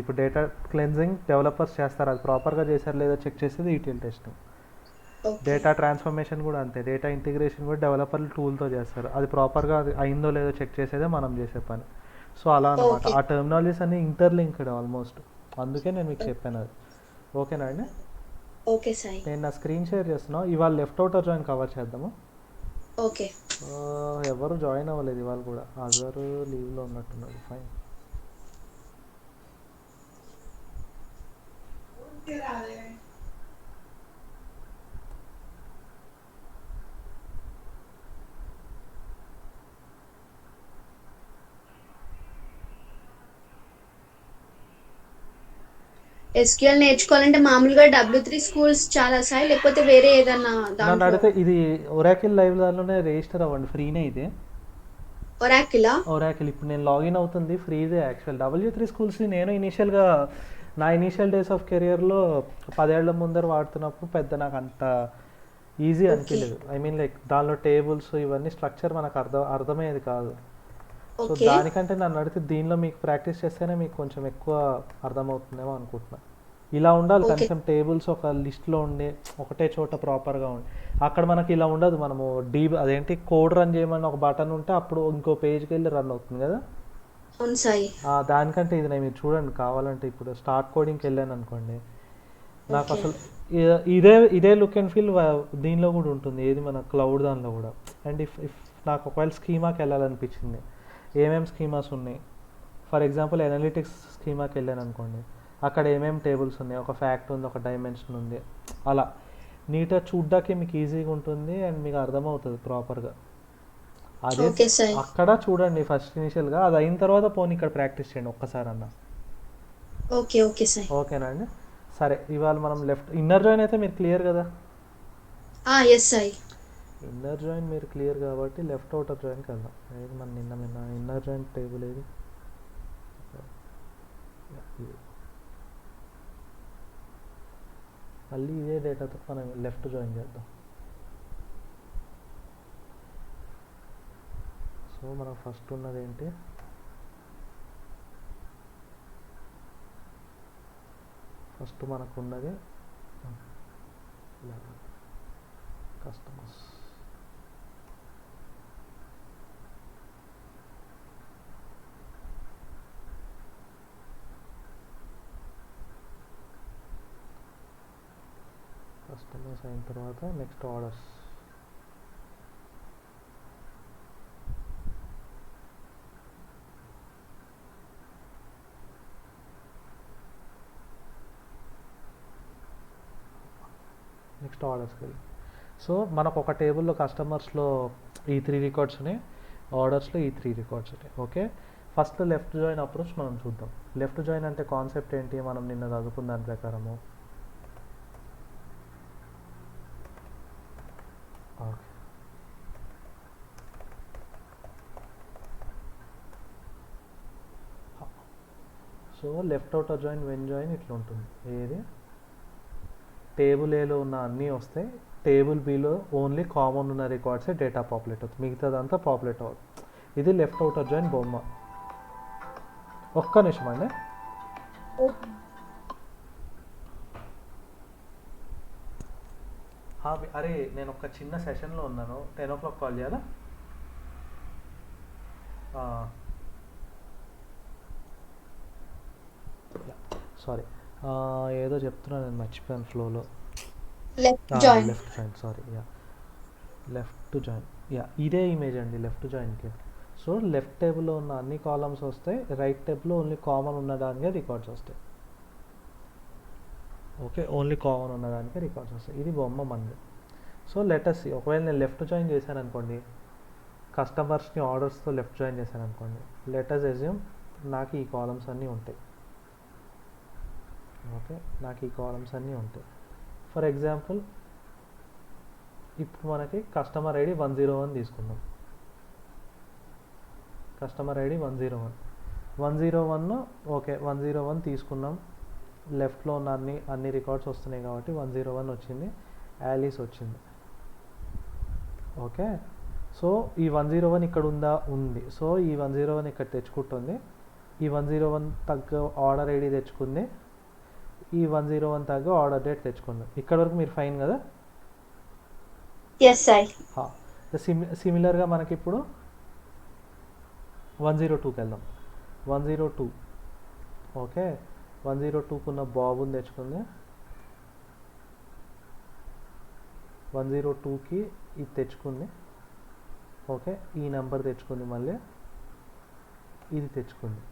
ఇప్పుడు data cleansing developers చేస్తారు, అది ప్రాపర్గా చేశారు లేదా చెక్ చేసేది ETL testing. Okay data transformation కూడా అంతే, డేటా ఇంటిగ్రేషన్ కూడా డెవలపర్లు టూల్తో చేస్తారు, అది ప్రాపర్గా అది అయిందో లేదో చెక్ చేసేదే మనం చేసే పని. సో అలా అనమాట, ఓకే ఆ టెర్మినాలజీస్ అన్ని ఇంటర్లింక్డ్ ఆల్మోస్ట్, అందుకే నేను మీకు చెప్పాను అది. ఓకేనా అండి, ఓకే సాయి. నేను నా స్క్రీన్ షేర్ చేస్తున్నాను. ఇవాళ లెఫ్ట్ అవుటర్ జాయిన్ కవర్ చేద్దాము. ఓకే ఎవరు జాయిన్ అవ్వలేదు ఇవాళ కూడా, అజరు లీవ్లో ఉన్నట్టున్నాడు. ఫైన్. ఎస్క్యూఎల్ నేర్చుకోవాలంటే మామూలుగా W3 స్కూల్స్ చాలా సాయి, లేకపోతే వేరే ఏదన్నా నన్ను దాంట్లో అడిగితే ఇది ఒరాకిల్ లైవ్ దానిలోనే రిజిస్టర్ అవ్వండి, ఫ్రీనే ఇది. ఒరాకిలా? ఒరాకిల్ ఇప్పుడు నేను లాగిన్ అవుతుంది ఫ్రీదే యాక్చువల్. W3 స్కూల్స్ నేను ఇనీషియల్గా నా ఇనీషియల్ డేస్ ఆఫ్ కెరియర్లో 10 ఏళ్ల ముందర వాడుతున్నప్పుడు పెద్ద నాకు అంత ఈజీ ఓకే అనిపించలేదు. ఐ మీన్ లైక్ దానిలో టేబుల్స్ ఇవన్నీ స్ట్రక్చర్ మనకు అర్థమయ్యేది కాదు. సో ఓకే దానికంటే నన్ను అడిగితే దీనిలో మీకు ప్రాక్టీస్ చేస్తేనే మీకు కొంచెం ఎక్కువ అర్థమవుతుందేమో అనుకుంటున్నా. ఇలా ఉండాలి ఓకే కనీసం టేబుల్స్ ఒక లిస్ట్లో ఉండే ఒకటే చోట ప్రాపర్గా ఉండి. అక్కడ మనకి ఇలా ఉండదు, మనము అదేంటి కోడ్ రన్ చేయమని ఒక బటన్ ఉంటే అప్పుడు ఇంకో పేజ్కి వెళ్ళి రన్ అవుతుంది కదా. అవును సాయి. దానికంటే ఇది నేను మీరు చూడండి కావాలంటే, ఇప్పుడు స్టార్ట్ కోడింగ్కి వెళ్ళాను అనుకోండి, నాకు ఓకే అసలు ఇదే ఇదే లుక్ అండ్ ఫీల్ దీనిలో కూడా ఉంటుంది, ఏది మన క్లౌడ్ దానిలో కూడా. అండ్ ఇఫ్ నాకు ఒకవేళ స్కీమాకి వెళ్ళాలనిపించింది, ఏమేమి స్కీమాస్ ఉన్నాయి, ఫర్ ఎగ్జాంపుల్ అనలిటిక్స్ స్కీమాకి వెళ్ళాను అనుకోండి, అక్కడ ఏమేమి టేబుల్స్ ఉన్నాయి, ఒక ఫ్యాక్ట్ ఉంది, ఒక డైమెన్షన్ ఉంది, అలా నీట్గా చూడ్డానికి మీకు ఈజీగా ఉంటుంది అండ్ మీకు అర్థమవుతుంది ప్రాపర్గా. అదే ఓకే సాయి. అక్కడ చూడండి ఫస్ట్ ఇనిషియల్గా, అది అయిన తర్వాత పోనీ ఇక్కడ ప్రాక్టీస్ చేయండి ఒక్కసారి అన్న. Okay okay Sai. ఓకేనా అండి, సరే ఇవాళ మనం లెఫ్ట్ ఇన్నర్ జాయిన్ అయితే మీరు క్లియర్ కదా. ఎస్ సాయి. ఇన్నర్ జాయిన్ మీరు క్లియర్ కాబట్టి లెఫ్ట్ అవుటర్ జాయిన్కి వెళ్దాం. ఏది మన నిన్న ఇన్నర్ జాయిన్ టేబుల్ ఏది, మళ్ళీ ఇదే డేటాతో మనం లెఫ్ట్ జాయిన్ చేద్దాం. సో మనం ఫస్ట్ ఉన్నది ఏంటి, ఫస్ట్ మనకు ఉన్నది కస్టమర్స్. కస్టమర్స్ అయిన తర్వాత నెక్స్ట్ ఆర్డర్స్. నెక్స్ట్ ఆర్డర్స్కి వెళ్ళి, సో మనకు ఒక టేబుల్లో కస్టమర్స్లో ఈ 3 రికార్డ్స్ ఉన్నాయి, ఆర్డర్స్లో ఈ 3 రికార్డ్స్ ఉన్నాయి. Okay, first left join approach మనం చూద్దాం. లెఫ్ట్ జాయిన్ అంటే కాన్సెప్ట్ ఏంటి, మనం నిన్న చదువుకున్న దాని ప్రకారము. Okay, so left outer join when join ఇట్లా ఉంటుంది. ఏది టేబుల్ ఏలో ఉన్న అన్నీ వస్తాయి, టేబుల్ బిలో ఓన్లీ కామన్ ఉన్న రికార్డ్సే డేటా పాపులేట్ అవుతుంది, మిగతాదంతా పాపులేట్ అవుతుంది. ఇది లెఫ్ట్ అవుటర్ జాయిన్ బొమ్మ. ఒక్క నిమిషం అండి. అరే నేను ఒక చిన్న సెషన్లో ఉన్నాను, 10 o'clock కాల్ చేయాలా? సారీ, ఏదో చెప్తున్నా నేను మర్చిపోయాను ఫ్లోలో. Left join. Left join, sorry, left join, ఇదే ఇమేజ్ అండి లెఫ్ట్ జాయిన్కి. సో లెఫ్ట్ టేబుల్లో ఉన్న అన్ని కాలమ్స్ వస్తాయి, రైట్ టేబుల్లో ఓన్లీ కామన్ ఉన్నదానికే రికార్డ్స్ వస్తాయి. ఓకే, ఓన్లీ కామన్ ఉన్నదానికే రికార్డ్స్ వస్తాయి. ఇది బొమ్మ మంది. సో లెటర్స్, ఒకవేళ నేను లెఫ్ట్ జాయిన్ చేశాను అనుకోండి, కస్టమర్స్ని ఆర్డర్స్తో లెఫ్ట్ జాయిన్ చేశాను అనుకోండి, లెటర్స్ అజ్యూమ్ నాకు ఈ కాలమ్స్ అన్నీ ఉంటాయి. ఓకే, నాకు ఈ కాలమ్స్ అన్నీ ఉంటాయి. ఫర్ ఎగ్జాంపుల్ ఇప్పుడు మనకి కస్టమర్ ఐడి 101 తీసుకుందాం. కస్టమర్ ఐడి 101 ఓకే 101 తీసుకున్నాం. లెఫ్ట్లో ఉన్న అన్ని రికార్డ్స్ వస్తున్నాయి కాబట్టి 101 వచ్చింది, యాలీస్ వచ్చింది. ఓకే, సో ఈ 101 ఇక్కడ ఉంది, సో ఈ 101 ఇక్కడ తెచ్చుకుంటుంది. ఈ 101 తగ్గ ఆర్డర్ ఐడి తెచ్చుకుంది, ఈ 101 తగ్గ ఆర్డర్ డేట్ తెచ్చుకుంది. ఇక్కడ వరకు మీరు ఫైన్ కదా. ఎస్ సాయి. సిమిలర్గా మనకి ఇప్పుడు 102కి వెళ్దాం. 102 ఓకే, 102కున్న బాబుని తెచ్చుకుంది, 102కి ఇది తెచ్చుకుంది. ఓకే, ఈ నెంబర్ తెచ్చుకుంది, మళ్ళీ ఇది తెచ్చుకుంది.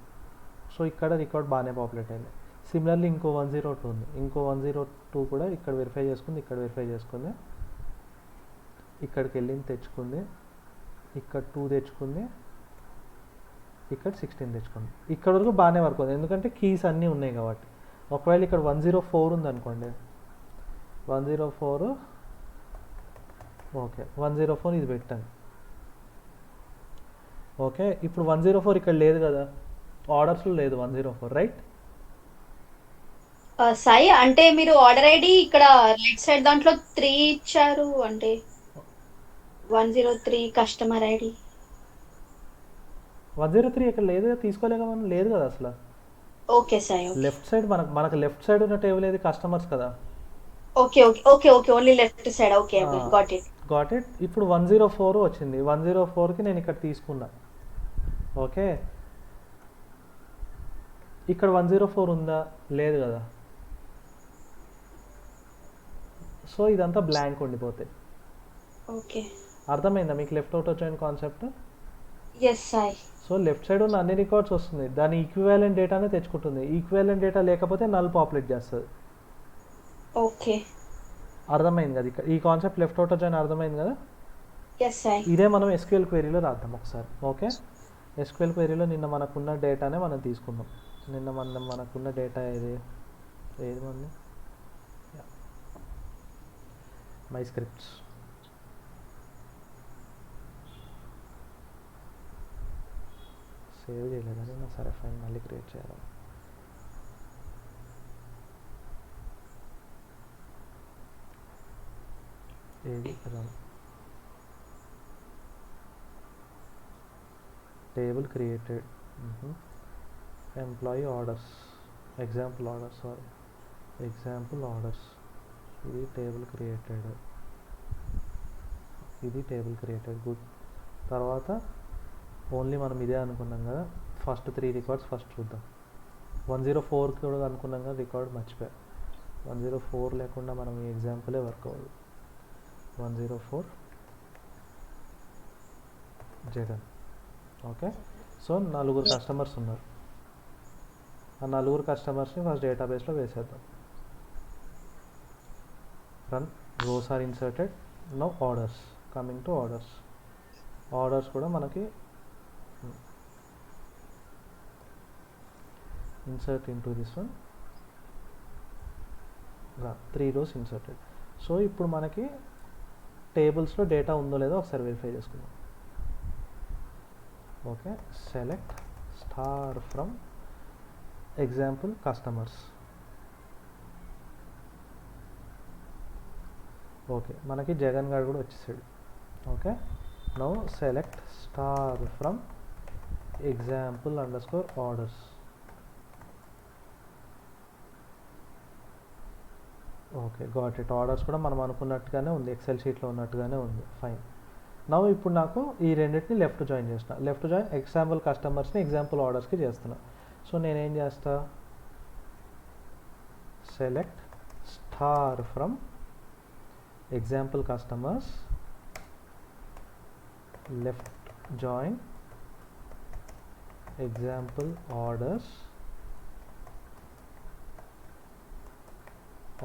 సో ఇక్కడ రికార్డ్ బాగానే పాపులేట్ అయింది. సిమిలర్లీ ఇంకో 102 ఉంది, ఇంకో 102 కూడా ఇక్కడ వెరిఫై చేసుకుంది, ఇక్కడ వెరిఫై చేసుకుంది, ఇక్కడికి వెళ్ళింది తెచ్చుకుంది, ఇక్కడ 2 తెచ్చుకుంది, ఇక్కడ 16 తెచ్చుకుంది. ఇక్కడ వరకు బాగానే వర్క్ అవుతుంది, ఎందుకంటే కీస్ అన్నీ ఉన్నాయి కాబట్టి. ఒకవేళ ఇక్కడ 104 ఉంది అనుకోండి, 104 ఓకే, 104 ఇది పెట్టాను. ఓకే, ఇప్పుడు 104 ఇక్కడ లేదు కదా, ఆర్డర్స్లో లేదు 104, రైట్? సాయి అంటే మీరు ఆర్డర్ ఐడి ఇక్కడ రైట్ సైడ్ దాంట్లో 3 ఇచ్చారు, అంటే 103 కస్టమర్ ఐడి. 103 ఇక్కడ లేదు కదా, తీసుకోలేక మనం, లేదు కదా అసలు. ఓకే సాయి. లెఫ్ట్ సైడ్ మనకు లెఫ్ట్ సైడ్ ఉన్న టేబుల్ ఏది, కస్టమర్స్ కదా. Okay okay okay okay, only left side. Okay got it. Got it. ఇప్పుడు 104 వచ్చింది, 104కి నేను ఇక్కడ తీసుకున్నా. ఓకే, ఇక్కడ 104 ఉందా, లేదు కదా. సో ఇదంతా బ్లాంక్ ఉండిపోతాయి. ఓకే, అర్థమైందా మీకు లెఫ్ట్ అవుట్ వచ్చాయని concept? Yes Sai. So left side ఉన్న అన్ని రికార్డ్స్ వస్తుంది, దాని ఈక్వివాలెంట్ డేటానే తెచ్చుకుంటుంది. ఈక్వివాలెంట్ డేటా లేకపోతే నల్ పాపులేట్ చేస్తుంది. ఓకే, అర్థమైంది కదా, ఈ కాన్సెప్ట్ లెఫ్ట్ అవుట్ వచ్చాయని అర్థమైంది కదా. ఎస్ సాయి. ఇదే మనం ఎస్క్యూఎల్ క్వెరీలో రాద్దాం ఒకసారి. ఓకే, ఎస్క్యూఎల్ క్వెరీలో నిన్న మనకున్న డేటానే మనం తీసుకుందాం. నిన్న మనకున్న డేటా ఏది మంది, మై స్క్రిప్ట్స్. సేవ్ చేయలేదని నా, సరే ఫైన్, మళ్ళీ క్రియేట్ చేయాలి. ఏది run table created, employee orders, example orders, sorry example orders. ఇది టేబుల్ క్రియేటెడ్, ఇది టేబుల్ క్రియేటెడ్, గుడ్. తర్వాత ఓన్లీ మనం ఇదే అనుకున్నాం కదా, ఫస్ట్ 3 రికార్డ్స్ ఫస్ట్ చూద్దాం. 104 కూడా అనుకున్నాం కదా, రికార్డ్ మర్చిపోయా. 104 లేకుండా మనం ఈ ఎగ్జాంపులే వర్క్ అవ్వదు. 104 జగన్. ఓకే, సో 4 కస్టమర్స్ ఉన్నారు. ఆ 4 కస్టమర్స్ని ఫస్ట్ డేటాబేస్లో వేసేద్దాం. Run, rows are inserted. Now orders, coming to orders. Orders కూడా మనకి insert into this one, 3 rows inserted. So ఇప్పుడు మనకి టేబుల్స్లో డేటా ఉందో లేదో ఒకసారి వెరిఫై చేసుకుందాం. Okay, select star from example customers. Okay, మనకి జగన్ గారు కూడా వచ్చేసాడు. Okay, now select star from example underscore orders. Okay, got it. Orders కూడా మనం అనుకున్నట్టుగానే ఉంది, ఎక్సెల్ షీట్లో ఉన్నట్టుగానే ఉంది, ఫైన్. నవ్వు ఇప్పుడు నాకు ఈ రెండింటిని లెఫ్ట్ జాయిన్ చేసిన, లెఫ్ట్ జాయిన్ ఎగ్జాంపుల్ కస్టమర్స్ని ఎగ్జాంపుల్ ఆర్డర్స్కి చేస్తున్నా. సో నేనేం చేస్తా, select star from example customers, left join example orders,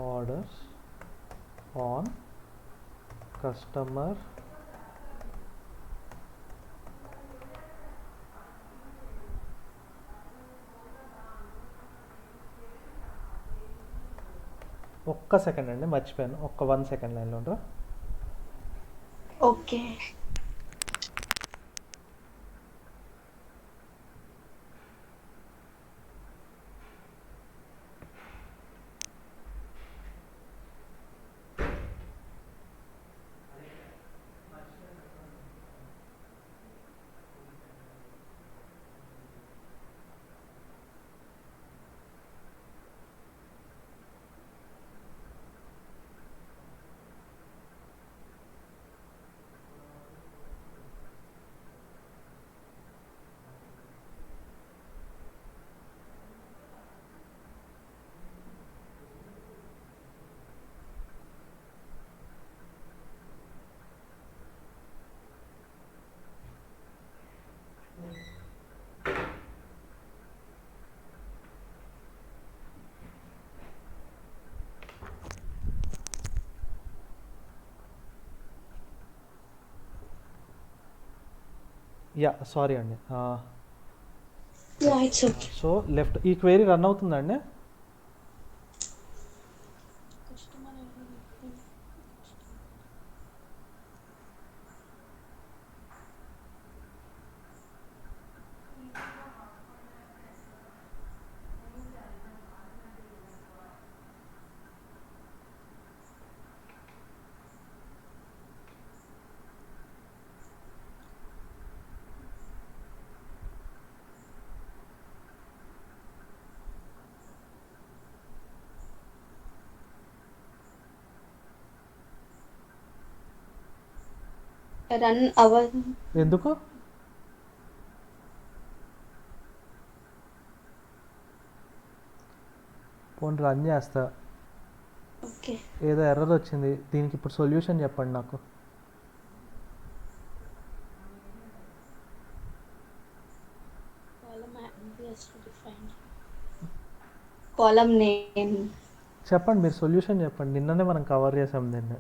orders on customer ఒక్క సెకండ్ అండి, మర్చిపోయాను. ఒక్క 1 సెకండ్ లైన్లో ఉంటారా? ఓకే, యా సారీ అండి. Yeah it's okay. So left ఈ క్వెరీ రన్ అవుతుందండి. రన్ అవ్వదు. ఎందుకు? పోనీ రన్ చేస్తా, ఓకే. ఏదో ఎర్రర్ వచ్చింది. దీనికి ఇప్పుడు సొల్యూషన్ చెప్పండి నాకు. కాలమ్ నేమ్ చెప్పండి, మీరు సొల్యూషన్ చెప్పండి. నిన్ననే మనం కవర్ చేసాం దీన్ని.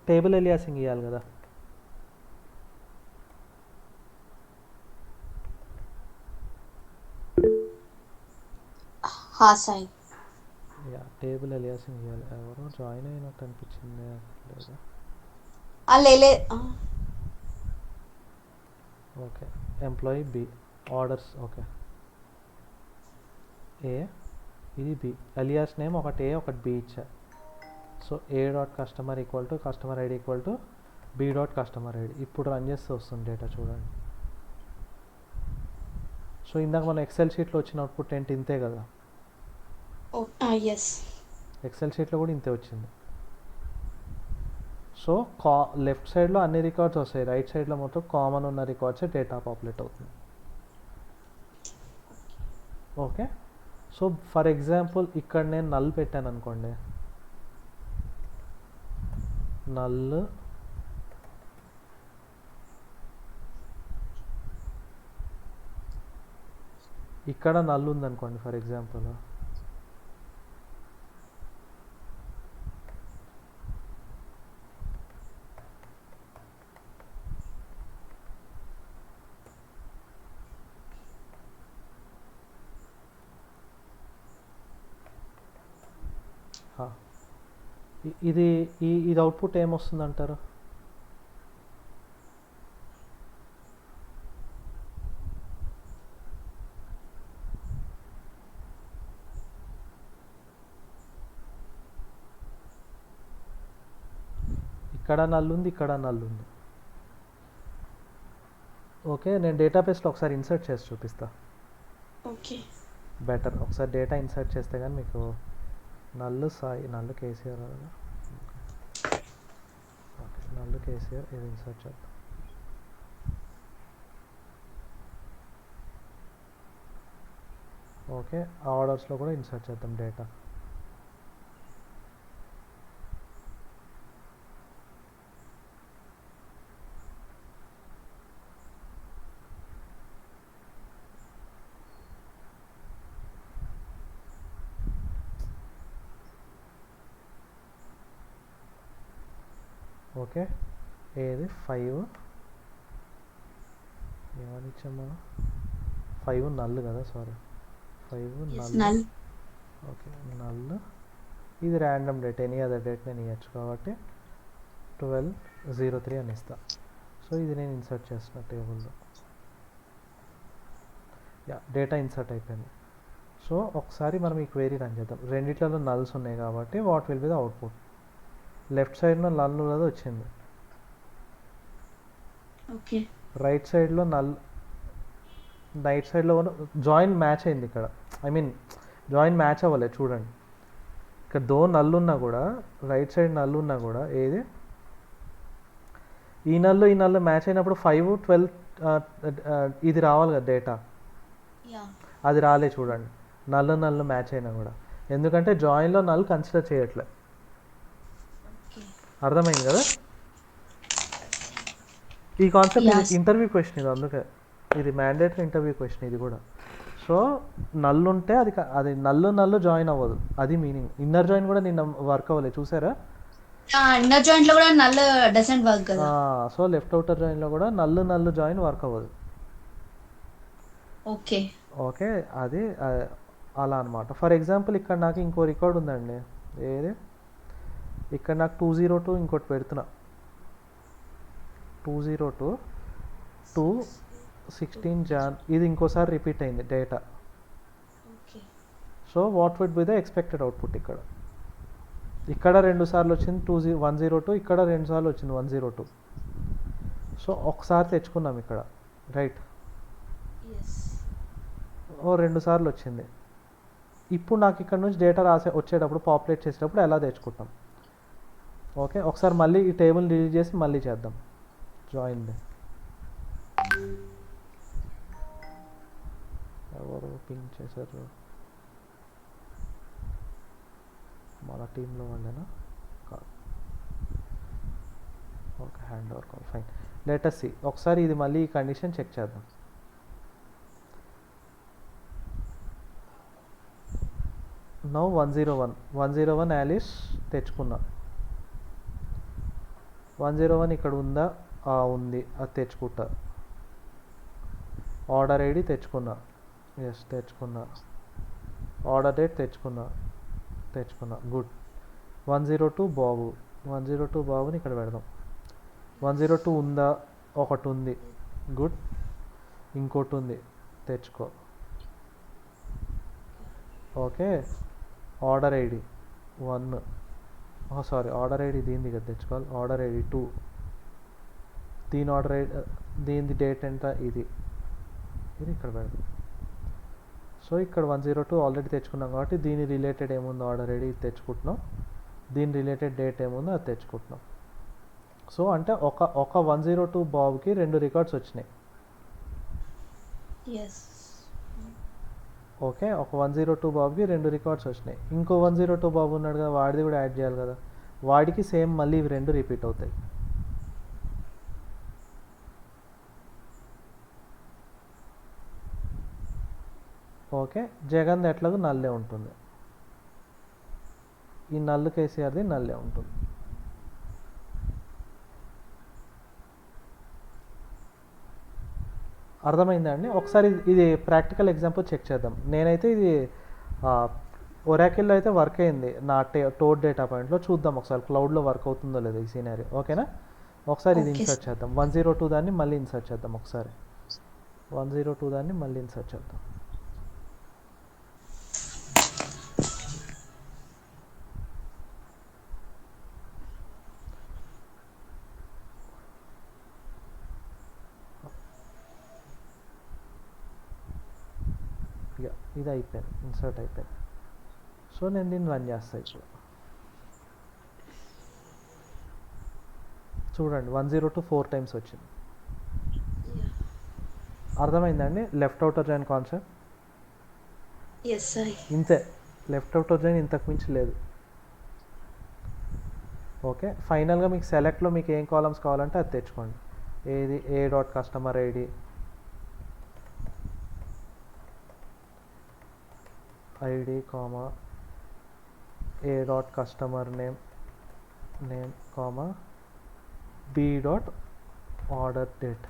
టేబుల్ ఎలియాసింగ్ ఇవ్వాలి కదా. సాయి. యా టేబుల్ ఎలియాసింగ్ ఇవ్వాలి. ఎవరో జాయిన్ అయినట్టు అనిపించింది లేదా? లేలే. Okay, employee B, orders okay. A ఇది బి, ఎలియాస్ నేమ్ ఒకటి ఏ ఒకటి బి ఇచ్చా. So A dot customer equal to customer ID equal to B dot customer ID. ఇప్పుడు రన్ చేస్తే వస్తుంది డేటా చూడండి. సో ఇందాక మనం ఎక్సెల్ షీట్లో వచ్చిన అవుట్పుట్ ఏంటి? ఇంతే కదా. ఎస్, ఎక్సెల్ షీట్లో కూడా ఇంతే వచ్చింది. సో లెఫ్ట్ సైడ్లో అన్ని రికార్డ్స్ వస్తాయి, రైట్ సైడ్లో మొత్తం కామన్ ఉన్న రికార్డ్సే డేటా పాపులేట్ అవుతుంది. ఓకే. సో ఫర్ ఎగ్జాంపుల్ ఇక్కడ నేను నల్ పెట్టాను అనుకోండి. నల్ ఇక్కడ నల్ ఉందనుకోండి ఫర్ ఎగ్జాంపుల్. ఇది ఇది అవుట్పుట్ ఏమొస్తుంది అంటారు? ఇక్కడ నల్ ఉంది, ఇక్కడ నల్ ఉంది. ఓకే, నేను డేటాబేస్లో ఒకసారి ఇన్సర్ట్ చేసి చూపిస్తా. Okay, better. ఒకసారి డేటా ఇన్సర్ట్ చేస్తే కానీ మీకు నల్లు సాయి, నల్లు కేసీఆర్ కదా. ఓకే, నల్లు కేసీఆర్ ఇది ఇన్సర్ట్ చేద్దాం. ఓకే, ఆర్డర్స్లో కూడా ఇన్సర్ట్ చేద్దాం డేటా. ఓకే, ఏది 5 ఏమని ఇచ్చామా? 5 నల్ కదా, సారీ 5 నల్. ఓకే, నల్ ఇది random date, any other date నేను ఇవ్వచ్చు కాబట్టి 12/03 అని ఇస్తా. సో ఇది నేను ఇన్సర్ట్ చేస్తున్నా టేబుల్లో. యా డేటా ఇన్సర్ట్ అయిపోయింది. సో ఒకసారి మనం ఈ క్వెరీ రన్ చేద్దాం. రెండిట్లలో నల్స్ ఉన్నాయి కాబట్టి what will be the output. Left సైడ్లో నల్ ఉన్నది వచ్చింది. ఓకే, రైట్ సైడ్లో నల్, రైట్ సైడ్లో జాయిన్ మ్యాచ్ అయింది ఇక్కడ. ఐ మీన్ జాయిన్ మ్యాచ్ అవ్వలేదు చూడండి. ఇక్కడ నల్ ఉన్నా కూడా, రైట్ సైడ్ నల్ ఉన్నా కూడా ఏది ఈ నల్లు మ్యాచ్ అయినప్పుడు 5, 12 ఇది రావాలి కదా డేటా. అది రాలే చూడండి, నల్లు మ్యాచ్ అయినా కూడా. ఎందుకంటే జాయిన్లో నల్ కన్సిడర్ చేయట్లే. అర్థమైంది కదా? ఈ కాన్సెప్ట్ ఇంటర్వ్యూ క్వశ్చన్ ఇది, అందుకే ఇది మ్యాండేటరీ ఇంటర్వ్యూ క్వశ్చన్ ఇది కూడా. సో నల్ ఉంటే అది నల్లు జాయిన్ అవ్వదు, అది మీనింగ్. ఇన్నర్ జాయిన్ కూడా నిన్న వర్క్ అవ్వలేదు చూసారా? ఇన్నర్ జాయింట్ లో కూడా నల్ డజంట్ వర్క్ కదా. సో లెఫ్ట్ అవుటర్ జాయిన్లో కూడా నల్లు జాయిన్ వర్క్ అవ్వదు. ఓకే. ఓకే, అది అలా అనమాట. ఫర్ ఎగ్జాంపుల్ ఇక్కడ నాకు ఇంకో రికార్డ్ ఉందండి. ఏది ఇక్కడ నాకు 202 ఇంకోటి పెడుతున్నా. 202 టు 16 Jan ఇది ఇంకోసారి రిపీట్ అయింది data. Okay. So what would be the expected output? ఇక్కడ 2 సార్లు వచ్చింది 102, ఇక్కడ 2 సార్లు వచ్చింది 102. సో ఒకసారి తెచ్చుకున్నాం ఇక్కడ, రైట్? ఓ 2 సార్లు వచ్చింది. ఇప్పుడు నాకు ఇక్కడ నుంచి డేటా వచ్చేటప్పుడు పాపులేట్ చేసేటప్పుడు ఎలా తెచ్చుకుంటాం? ఓకే, ఒకసారి మళ్ళీ ఈ టేబుల్ డిలీట్ చేసి మళ్ళీ చేద్దాం. జాయిన్ ఎవరు పింక్ చేశారు? మన టీంలో వాళ్ళేనా? కాదు. Okay, hand over call, fine. Let us see. ఒకసారి ఇది మళ్ళీ ఈ కండిషన్ చెక్ చేద్దాం. నౌ 101 యాలిస్ తెచ్చుకున్నా. 101 ఇక్కడ ఉందా? ఉంది, అది తెచ్చుకుంటా. ఆర్డర్ ఐడి తెచ్చుకున్నా, ఎస్ తెచ్చుకున్నా. ఆర్డర్ డేట్ తెచ్చుకున్నా, గుడ్. 102 బాబుని ఇక్కడ పెడదాం. 102 ఉందా? ఒకటి ఉంది, గుడ్. ఇంకోటి ఉంది, తెచ్చుకో. Okay, order ID 1, sorry order ID దీనిది కదా తెచ్చుకోవాలి. ఆర్డర్ ఐడి 2, దీని ఆర్డర్ ఐడి, దీని డేట్ ఎంత? ఇది ఇక్కడ పెడదాం. సో ఇక్కడ 102 ఆల్రెడీ తెచ్చుకున్నాం కాబట్టి దీని రిలేటెడ్ ఏముందో ఆర్డర్ ఐడి తెచ్చుకుంటున్నాం, దీని రిలేటెడ్ డేట్ ఏముందో అది తెచ్చుకుంటున్నాం. సో అంటే ఒక 102 బాబుకి 2 రికార్డ్స్ వచ్చినాయి. ఓకే, ఒక 102 బాబుకి 2 రికార్డ్స్ వచ్చినాయి. ఇంకో 102 బాబు ఉన్నాడు కదా, వాడిది కూడా యాడ్ చేయాలి కదా. వాడికి సేమ్ మళ్ళీ ఇవి 2 రిపీట్ అవుతాయి. ఓకే, జగన్ ఎట్లాగో నల్లే ఉంటుంది. ఈ నల్లు కేసీఆర్ది నల్లే ఉంటుంది. అర్థమైందా అండి? ఒకసారి ఇది ప్రాక్టికల్ ఎగ్జాంపుల్ చెక్ చేద్దాం. నేనైతే ఇది ఒరాకిల్లో అయితే వర్క్ అయింది నా టోడ్ డేటా పాయింట్లో. చూద్దాం ఒకసారి క్లౌడ్లో వర్క్ అవుతుందో లేదో ఈ సీనరీ. ఓకేనా? ఒకసారి ఇది ఇన్సర్ట్ చేద్దాం. 102 దాన్ని మళ్ళీ ఇన్సర్ట్ చేద్దాం. ఒకసారి 102 దాన్ని మళ్ళీ ఇన్సర్ట్ చేద్దాం. ఇది అయిపోయింది, ఇన్సర్ట్ అయిపోయింది. సో నేను దీన్ని రన్ చేస్తాను ఇప్పుడు. చూడండి 102 4 టైమ్స్ వచ్చింది. అర్థమైందండి లెఫ్ట్ అవుటర్ జాయిన్ కాన్సెప్ట్? ఇంతే, లెఫ్ట్ అవుటర్ జాయిన్ ఇంతకు మించి లేదు. ఓకే, ఫైనల్గా మీకు సెలెక్ట్లో మీకు ఏం కాలమ్స్ కావాలంటే అది తెచ్చుకోండి. ఏది A dot customer ID, ID comma A dot customer name comma B dot order date.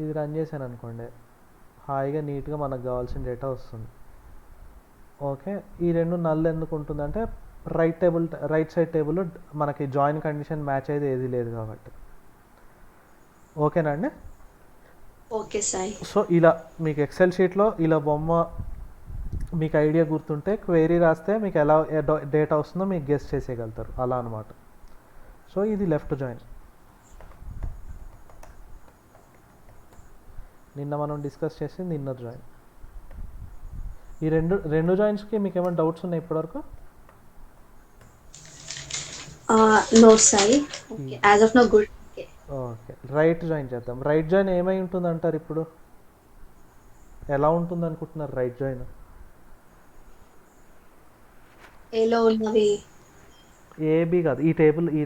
ఇది రన్ చేశాను అనుకోండి, హాయిగా నీట్గా మనకు కావాల్సిన డేటా వస్తుంది. ఓకే, ఈ 2 నల్ ఎందుకు ఉంటుందంటే రైట్ సైడ్ టేబుల్లో మనకి జాయిన్ కండిషన్ మ్యాచ్ అయితే ఏది లేదు కాబట్టి. ఓకేనా అండి? ఓకే సాయి. సో ఇలా మీకు ఎక్సెల్ షీట్లో ఇలా బొమ్మ మీకు ఐడియా గుర్తుంటే క్వెరీ రాస్తే మీకు ఎలా డేటా వస్తుందో మీకు గెస్ చేసేయగలుగుతారు, అలా అనమాట. సో ఇది లెఫ్ట్ జాయిన్. నిన్న మనం డిస్కస్ చేసింది ఇన్నర్ జాయిన్. ఈ రెండు జాయిన్స్కి మీకు ఏమైనా డౌట్స్ ఉన్నాయి ఇప్పటివరకు? No Sai, as of now good. Okay, right join చేద్దాం. రైట్ జాయిన్ ఏమై ఉంటుంది అంటారు ఇప్పుడు? ఎలా ఉంటుంది అనుకుంటున్నారు రైట్ జాయిన్? ఏలో ఉన్నవి ఏబి కాదు, ఈ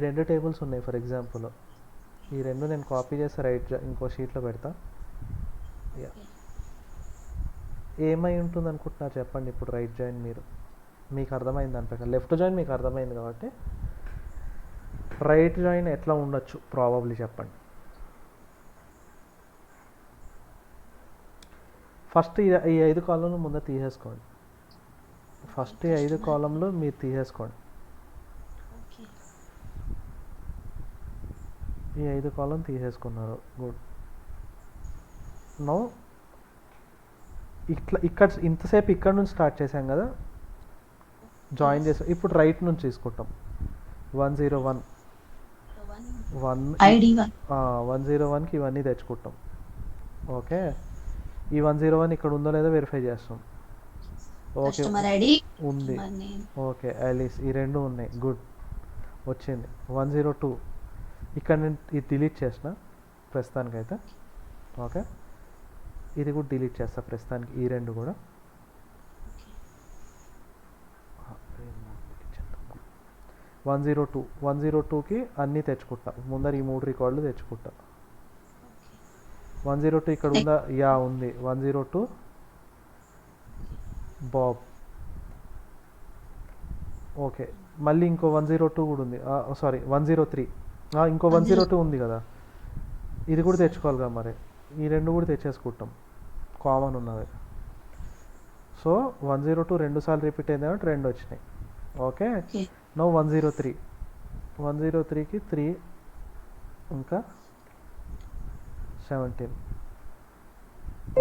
2 టేబుల్స్ ఉన్నాయి ఫర్ ఎగ్జాంపుల్. ఈ 2 నేను కాపీ చేసి ఇంకో షీట్లో పెడతా. ఏమై ఉంటుంది అనుకుంటున్నారు చెప్పండి ఇప్పుడు రైట్ జాయిన్ మీరు? మీకు అర్థమైంది దాని ప్రకారం లెఫ్ట్ జాయిన్ మీకు అర్థమైంది కాబట్టి రైట్ జాయిన్ ఎట్లా ఉండొచ్చు ప్రాబబ్లీ చెప్పండి. ఫస్ట్ ఈ 5 కాలంలో ముందు తీసేసుకోండి. ఫస్ట్ ఈ 5 కాలంలో మీరు తీసేసుకోండి. ఓకే ఈ 5 కాలం తీసేసుకున్నారు. గుడ్. నో ఇక్కడ ఇంతసేపు ఇక్కడ నుంచి స్టార్ట్ చేసాం కదా, జాయిన్ చేసాం. ఇప్పుడు రైట్ నుంచి తీసుకుంటాం. 101 ఐడి 101కి ఇవన్నీ తెచ్చుకుంటాం. ఓకే, ఈ 101 ఇక్కడ ఉందో లేదో వెరిఫై చేస్తాం. ఓకే కస్టమర్ ఐడి ఉంది. ఓకే యాలిస్ ఈ రెండు ఉన్నాయి. గుడ్ వచ్చింది. 102 ఇక్కడ నేను ఇది డిలీట్ చేసిన ప్రస్తుతానికైతే. ఓకే ఇది కూడా డిలీట్ చేస్తా ప్రస్తుతానికి, ఈ రెండు కూడా. 102కి అన్నీ తెచ్చుకుంటా. ముందర ఈ 3 రికార్డులు తెచ్చుకుంటా. 102 ఇక్కడ ఉందా? యా ఉంది. 102 బాబ్. ఓకే మళ్ళీ ఇంకో 102 కూడా ఉంది. సారీ 103. ఇంకో 102 ఉంది కదా, ఇది కూడా తెచ్చుకోవాలి కదా మరి. ఈ రెండు కూడా తెచ్చేసుకుంటాం, కామన్ ఉన్నది. సో 102 2 సార్లు రిపీట్ అయింది కాబట్టి 2 వచ్చినాయి. ఓకే నో 103కి 3 ఇంకా 17.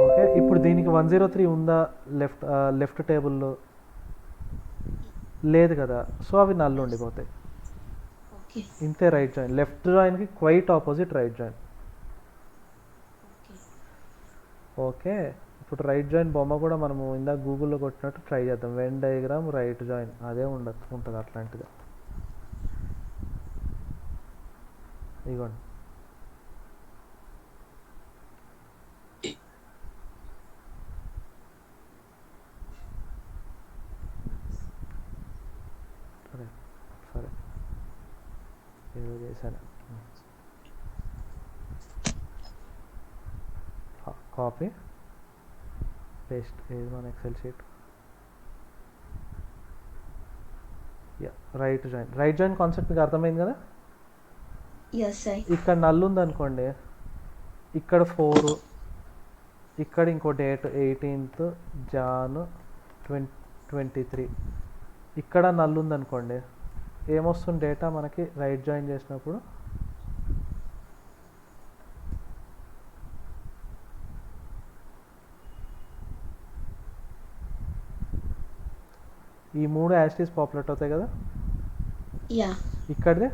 ఓకే ఇప్పుడు దీనికి 103 ఉందా లెఫ్ట్ టేబుల్లో? లేదు కదా, సో అవి నల్లు ఉండిపోతాయి. ఇంతే రైట్ జాయిన్. లెఫ్ట్ జాయిన్కి quite opposite right join. Okay ఇప్పుడు రైట్ జాయిన్ బొమ్మ కూడా మనము ఇందాక గూగుల్లో కొట్టినట్టు ట్రై చేద్దాం. వెన్ డయాగ్రామ్ రైట్ జాయిన్ అదే ఉంటుంది అట్లాంటిది. ఇదిగోండి. సరే ఏదో చేశాను. Copy paste. ఏది మన Excel sheet. Yeah right join concept మీకు అర్థమైంది కదా. ఇక్కడ నల్లు ఉందనుకోండి, ఇక్కడ 4, ఇక్కడ ఇంకో డేట్ 18th Jan 2023, ఇక్కడ నల్లు ఉందనుకోండి, ఏమొస్తుంది డేటా మనకి రైట్ జాయిన్ చేసినప్పుడు? ఈ 3 యాస్టీస్ పాపులేట్ అవుతాయి కదా. ఇక్కడదే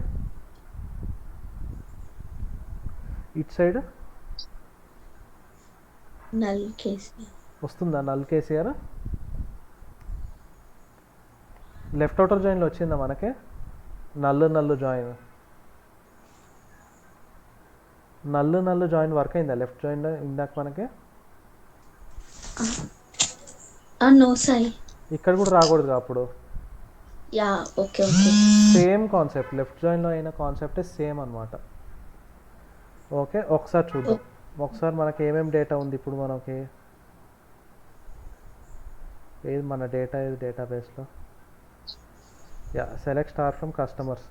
ఇటు సైడ్ వస్తుందా నల్ కేసీఆర్? లెఫ్ట్ అవుటర్ జాయిన్లో వచ్చిందా మనకి నల్లు జాయిన్? నల్లు జాయిన్ వర్క్ అయిందా లెఫ్ట్ జాయిన్లో ఇందాక మనకి? ఇక్కడ కూడా రాకూడదు అప్పుడు. సేమ్ కాన్సెప్ట్ లెఫ్ట్ జాయిన్లో అయిన కాన్సెప్టే సేమ్ అనమాట. ఓకే ఒకసారి చూద్దాం. ఒకసారి మనకి ఏమేమి డేటా ఉంది ఇప్పుడు మనకి. ఏది మన డేటా ఏది డేటాబేస్లో? Select star from customers.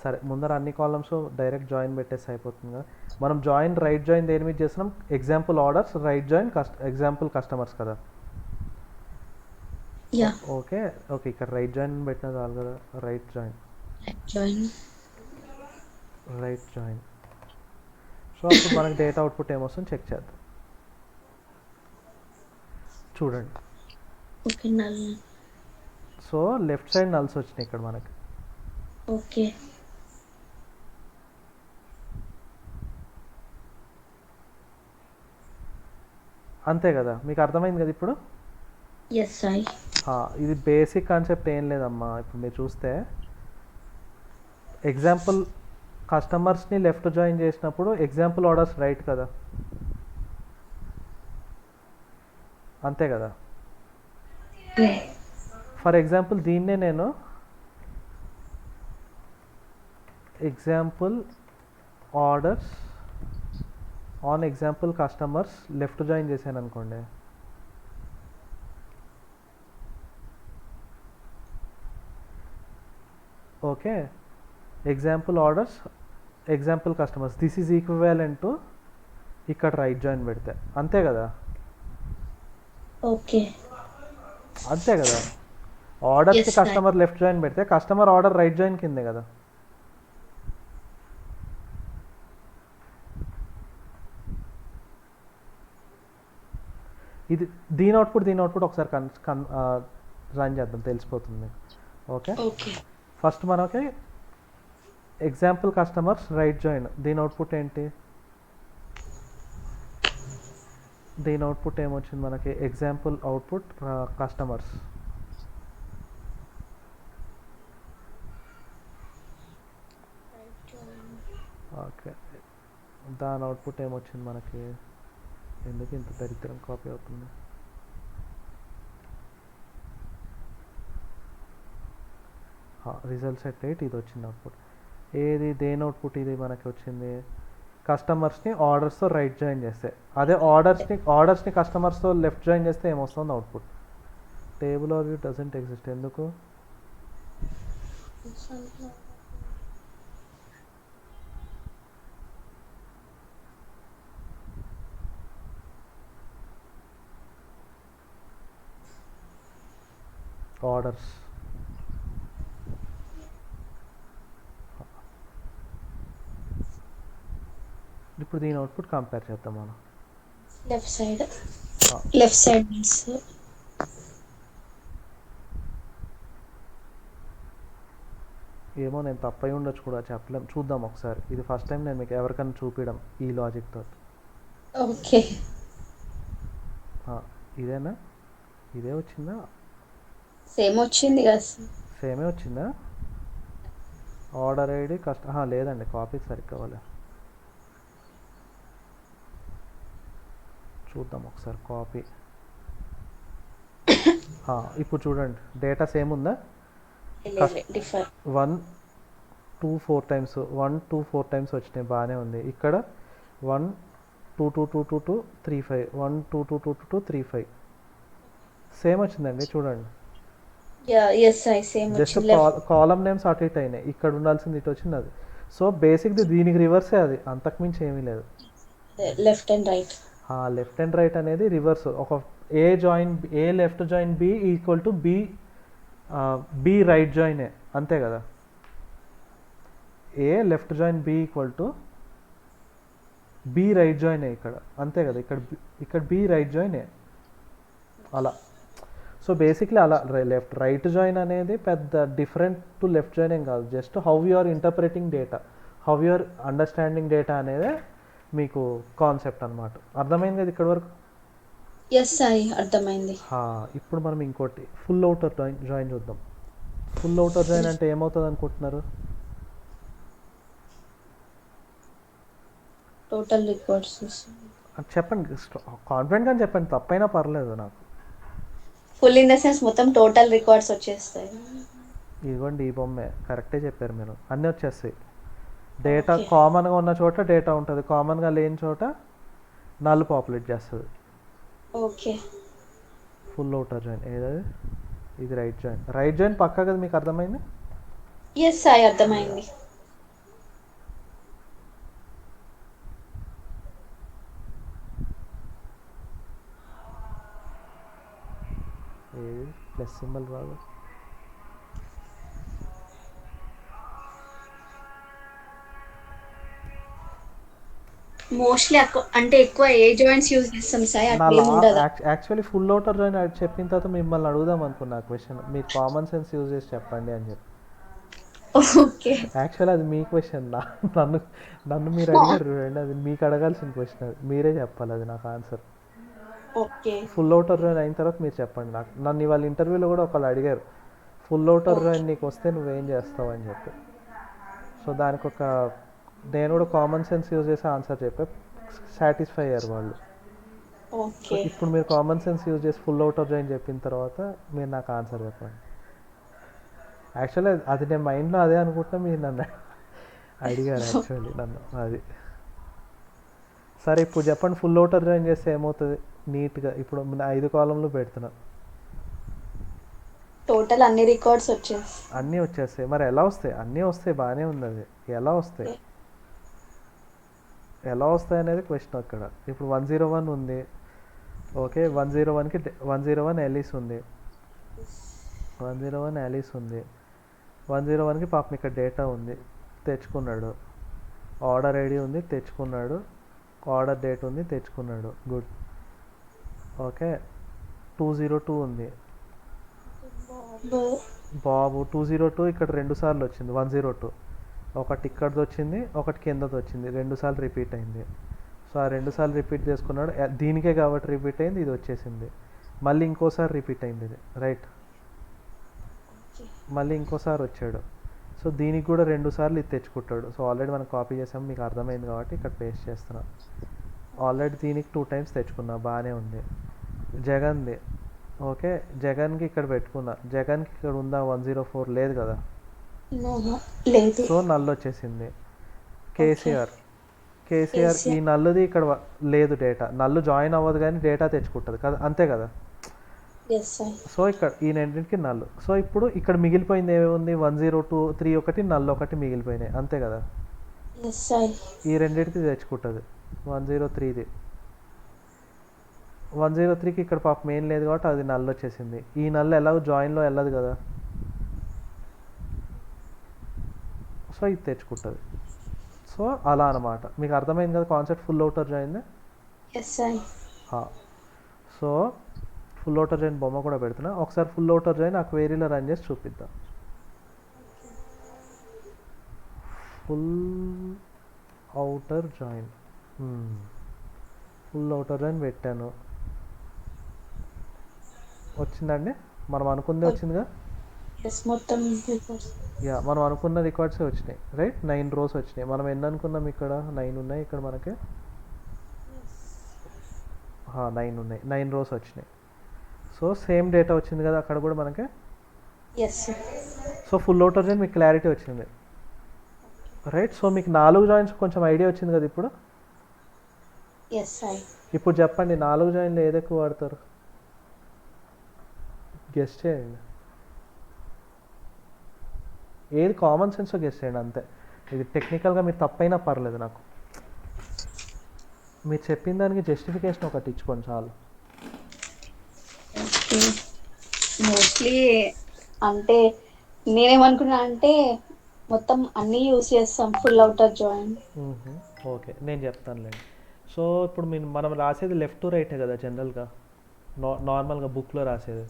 సరే ముందర అన్ని కాలమ్స్ డైరెక్ట్ జాయిన్ పెట్టేసి అయిపోతుంది కదా. మనం రైట్ జాయిన్ దేని మీద చేస్తున్నాం? Example orders, right join example customers కదా. ఓకే ఇక్కడ రైట్ జాయిన్ పెట్టిన చాలు కదా. రైట్ జాయిన్ సో అప్పుడు మనకి డేటా అవుట్పుట్ ఏమొస్తుంది చెక్ చేద్దాం. చూడండి. సో లెఫ్ట్ సైడ్ నల్స్ వచ్చినాయి ఇక్కడ మనకి. ఓకే అంతే కదా, మీకు అర్థమైంది కదా ఇప్పుడు. ఇది బేసిక్ కాన్సెప్ట్ ఏం లేదమ్మా. ఇప్పుడు మీరు చూస్తే ఎగ్జాంపుల్ కస్టమర్స్ని లెఫ్ట్ జాయిన్ చేసినప్పుడు ఎగ్జాంపుల్ ఆర్డర్స్ రైట్ కదా, అంతే కదా. ఫర్ ఎగ్జాంపుల్ దీన్నే నేను example orders on example customers left join చేశాను అనుకోండి, okay, example orders example customers this is equivalent to ఇక్కడ రైట్ జాయిన్ పెడితే, అంతే కదా, ఓకే. అంతే కదా. ఆర్డర్స్కి yes sir. Customer left join పెడితే కస్టమర్ ఆర్డర్ రైట్ జాయిన్ కిందే కదా. ఇది దీని అవుట్పుట్ ఒకసారి రన్ చేద్దాం, తెలిసిపోతుంది. Okay, okay. ఫస్ట్ మనకి ఎగ్జాంపుల్ కస్టమర్స్ రైట్ జాయిన్, దీని అవుట్పుట్ ఏంటి, దీని అవుట్పుట్ ఏమొచ్చింది మనకి, ఎగ్జాంపుల్ అవుట్పుట్ కస్టమర్స్. ఓకే, దాని అవుట్పుట్ ఏమొచ్చింది మనకి, ఎందుకు ఇంత దరిద్రం కాపీ అవుతుంది, రిజల్ట్ సెట్ 8 ఇది వచ్చింది అవుట్పుట్. ఏది దేని అవుట్పుట్ ఇది మనకి వచ్చింది, కస్టమర్స్ని ఆర్డర్స్తో రైట్ జాయిన్ చేస్తే, అదే ఆర్డర్స్ని కస్టమర్స్తో లెఫ్ట్ జాయిన్ చేస్తే ఏమొస్తుంది output, table or view doesn't exist, ఎందుకు, ఆర్డర్స్. ఇప్పుడు దీని అవుట్పుట్ కంపేర్ చేద్దాం మనం. లెఫ్ట్ సైడ్ ఆ, లెఫ్ట్ సైడ్ మీన్స్ ఏమో నేను తప్పై ఉండొచ్చు కూడా, చెప్పలేం, చూద్దాం ఒకసారి. ఇది ఫస్ట్ టైం నేను మీకు ఎవరికైనా చూపించడం ఈ లాజిక్తో. ఓకే. ఇదేనా, ఇదే వచ్చిందా, సేమ్ వచ్చింది కదా సార్. సేమే వచ్చిందా, ఆర్డర్ ఐడి లేదండి, కాపీ సరిగ్గా అవ్వలే, చూద్దాం ఒకసారి కాపీ. ఇప్పుడు చూడండి, డేటా సేమ్ ఉందా, డిఫర్ 1 2 4 టైమ్స్ 1 2 4 టైమ్స్ వచ్చినాయి, బాగానే ఉంది. ఇక్కడ 1 2 2 2 2 2 3 5 1 2 2 2 2 2 3 5 సేమ్ వచ్చిందండి, చూడండి. ఎస్ ఐ సేమ్ జస్ట్ వచ్చింది. లెఫ్ట్ కాలం నేమ్స్ అటు ఇటు అయినాయి, ఇక్కడ ఉండాల్సింది ఇటు వచ్చింది అది. సో బేసిక్ది దీనికి రివర్సే అది, అంతకుమించి ఏమీ లేదు. Left and right. Left and right అనేది రివర్స్, ఒక A left join B equal to B right join A, అంతే కదా. A left join B equal to B right join A ఇక్కడ, అంతే కదా. ఇక్కడ బి రైట్ జాయిన్ ఏ, అలా. So basically అలా రైట్ జాయిన్ అనేది పెద్ద డిఫరెంట్ టు లెఫ్ట్ జాయిన్ ఏం కాదు, just how you are interpreting data, how you are understanding data అనేదే మీకు కాన్సెప్ట్ అనమాట. అర్థమైంది కదా ఇక్కడ వరకు. ఎస్ ఐ అర్థమైంది. ఇప్పుడు మనం ఇంకోటి ఫుల్ అవుటర్ జాయిన్ చూద్దాం. ఫుల్ అవుటర్ జాయిన్ అంటే ఏమవుతుంది అనుకుంటున్నారు, టోటల్ రికార్డ్స్ చెప్పండి, కాన్ఫిడెంట్గా చెప్పండి, తప్పైనా పర్లేదు నాకు. ఫుల్ ఇన్ ద సెన్స్ మొత్తం టోటల్ రికార్డ్స్ వచ్చేస్తాయి. ఇదిగోండి ఈ బొమ్మే, కరెక్టే చెప్పారు మీరు, అన్నీ వచ్చేస్తాయి. డేటా కామన్గా ఉన్న చోట డేటా ఉంటుంది, కామన్గా లేని చోట నల్ పాపులేట్ చేస్తుంది. ఓకే. ఫుల్ అవుటర్ జాయిన్ ఏదది, ఇది రైట్ జాయిన్ పక్కా కదా, మీకు అర్థమైంది. ఎస్ ఐ అర్థమైంది. ఏది ప్లస్ సింబల్ రాదు, మోస్ట్లీ అంటే ఎక్కువ ఏ జాయింట్స్ యూజ్ చేస్తాం సార్, నా అట్లా ఏమి ఉండదా. యాక్చువల్లీ ఫుల్ అవుటర్ జాయిన్ చెప్పిన తర్వాత మిమ్మల్ని అడుగుదాం అనుకున్నా క్వశ్చన్, మీరు కామన్ సెన్స్ యూజ్ చేసి చెప్పండి అని చెప్పి. ఓకే. యాక్చువల్లీ అది మీ క్వశ్చన్, నన్ను నన్ను మీరు అడిగారు చూడండి, అది మీకు అడగాల్సిన క్వశ్చన్, అది మీరే చెప్పాలి, అది నాకు answer. Okay. Full outer join అయిన తర్వాత మీరు చెప్పండి నాకు. నన్ను ఇవాళ ఇంటర్వ్యూలో కూడా ఒకళ్ళు అడిగారు, ఫుల్ అవుటర్ జాయిన్ నీకు వస్తే నువ్వేం చేస్తావు అని చెప్పి. సో దానికి నేను కూడా కామన్ సెన్స్ యూజ్ చేసి ఆన్సర్ చెప్పే, సాటిస్ఫై అయ్యారు వాళ్ళు. So okay. ఇప్పుడు మీరు కామన్ సెన్స్ యూజ్ చేసి ఫుల్ అవుటర్ జాయిన్ చెప్పిన తర్వాత మీరు నాకు ఆన్సర్ చెప్పండి. యాక్చువల్లీ అది నేను మైండ్లో అదే అనుకుంటున్నా, మీరు నన్ను అడిగారు యాక్చువల్లీ నన్ను అది. సరే ఇప్పుడు చెప్పండి, ఫుల్ అవుటర్ జాయిన్ చేస్తే ఏమవుతుంది నీట్గా? ఇప్పుడు 5 కాలంలో పెడుతున్నా, టోటల్ అన్ని రికార్డ్స్ వచ్చేసి అన్నీ వచ్చేస్తాయి. మరి ఎలా వస్తాయి? అన్నీ వస్తాయి, బాగానే ఉంది అది. ఎలా వస్తాయి? ఎలా వస్తాయి అనేది క్వశ్చన్ అక్కడ. ఇప్పుడు 101 ఉంది, ఓకే. 101కి 101 ఎలీస్ ఉంది, 101 యాలీస్ ఉంది. 101కి పాపం ఇక్కడ డేటా ఉంది, తెచ్చుకున్నాడు. ఆర్డర్ ఐడి ఉంది, తెచ్చుకున్నాడు. ఆర్డర్ డేట్ ఉంది, తెచ్చుకున్నాడు. గుడ్. ఓకే. 202 ఉంది, బాబు 202 ఇక్కడ 2 సార్లు వచ్చింది. 102 ఒకటి ఇక్కడిది వచ్చింది, ఒకటి కిందది వచ్చింది, 2 సార్లు రిపీట్ అయింది. సో ఆ 2 సార్లు రిపీట్ చేసుకున్నాడు, దీనికే కాబట్టి రిపీట్ అయింది, ఇది వచ్చేసింది. మళ్ళీ ఇంకోసారి రిపీట్ అయింది ఇది, రైట్? మళ్ళీ ఇంకోసారి వచ్చాడు, సో దీనికి కూడా 2 సార్లు ఇది తెచ్చుకుంటాడు. సో ఆల్రెడీ మనం కాపీ చేసాము, మీకు అర్థమైంది కాబట్టి ఇక్కడ పేస్ట్ చేస్తున్నా. ఆల్రెడీ దీనికి 2 టైమ్స్ తెచ్చుకున్నా, బాగానే ఉంది. జగన్ది, ఓకే. జగన్కి ఇక్కడ పెట్టుకున్నా, జగన్కి ఇక్కడ ఉందా? 104 లేదు కదా, లేదు. సో నల్ వచ్చేసింది. కేసీఆర్, కేసీఆర్ ఈ నల్లుది ఇక్కడ లేదు డేటా, నల్లు జాయిన్ అవ్వదు కానీ డేటా తెచ్చుకుంటుంది కదా, అంతే కదా. సో ఇక్కడ ఈ రెండింటికి నల్లు. సో ఇప్పుడు ఇక్కడ మిగిలిపోయింది ఏముంది? 102 ఒకటి నల్లు ఒకటి మిగిలిపోయినాయి, అంతే కదా. ఈ రెండింటికి తెచ్చుకుంటుంది 103ది. 103కి ఇక్కడ పాపం ఏం లేదు కాబట్టి అది నల్లు వచ్చేసింది. ఈ నల్లు ఎలాగో జాయిన్లో వెళ్ళదు కదా, సో ఇది తెచ్చుకుంటుంది. సో అలా అనమాట. మీకు అర్థమైంది కదా concept full outer join. So full outer join బొమ్మ కూడా పెడుతున్నా. ఒకసారి ఫుల్ అవుటర్ జాయిన్ ఆ క్వేరీలో రన్ చేసి చూపిద్దాం. Full outer join, full outer join పెట్టాను, వచ్చిందండి. మనం అనుకుందే వచ్చిందిగా. యా, మనం అనుకున్న రికార్డ్సే వచ్చినాయి, రైట్? 9 రోస్ వచ్చినాయి. మనం ఎన్ని అనుకున్నాం? ఇక్కడ 9 ఉన్నాయి, ఇక్కడ మనకి 9 ఉన్నాయి, 9 రోస్ వచ్చినాయి. సో సేమ్ డేటా వచ్చింది కదా అక్కడ కూడా మనకి. సో ఫుల్ అవుటర్ జాయిన్ మీకు క్లారిటీ వచ్చింది, రైట్? సో మీకు 4 జాయిన్స్ కొంచెం ఐడియా వచ్చింది కదా ఇప్పుడు. ఇప్పుడు చెప్పండి, 4 జాయిన్లు ఏది ఎక్కువ వాడతారు? గెస్ట్ చేయండి, ఏది కామన్ సెన్స్లో గెస్ట్ చేయండి, అంతే. ఇది టెక్నికల్గా మీరు తప్పైనా పర్లేదు, నాకు మీరు చెప్పిన దానికి జస్టిఫికేషన్ ఒకటి ఇచ్చుకోండి చాలు. మోస్ట్లీ అంటే నేనేమనుకున్నా అంటే మొత్తం అన్నీ యూస్ చేస్తాం ఫుల్ అవుటర్ జాయిన్. ఓకే, నేను చెప్తానులేండి. సో ఇప్పుడు మనం రాసేది లెఫ్ట్ టు రైటే కదా జనరల్గా, నార్మల్గా బుక్లో రాసేది.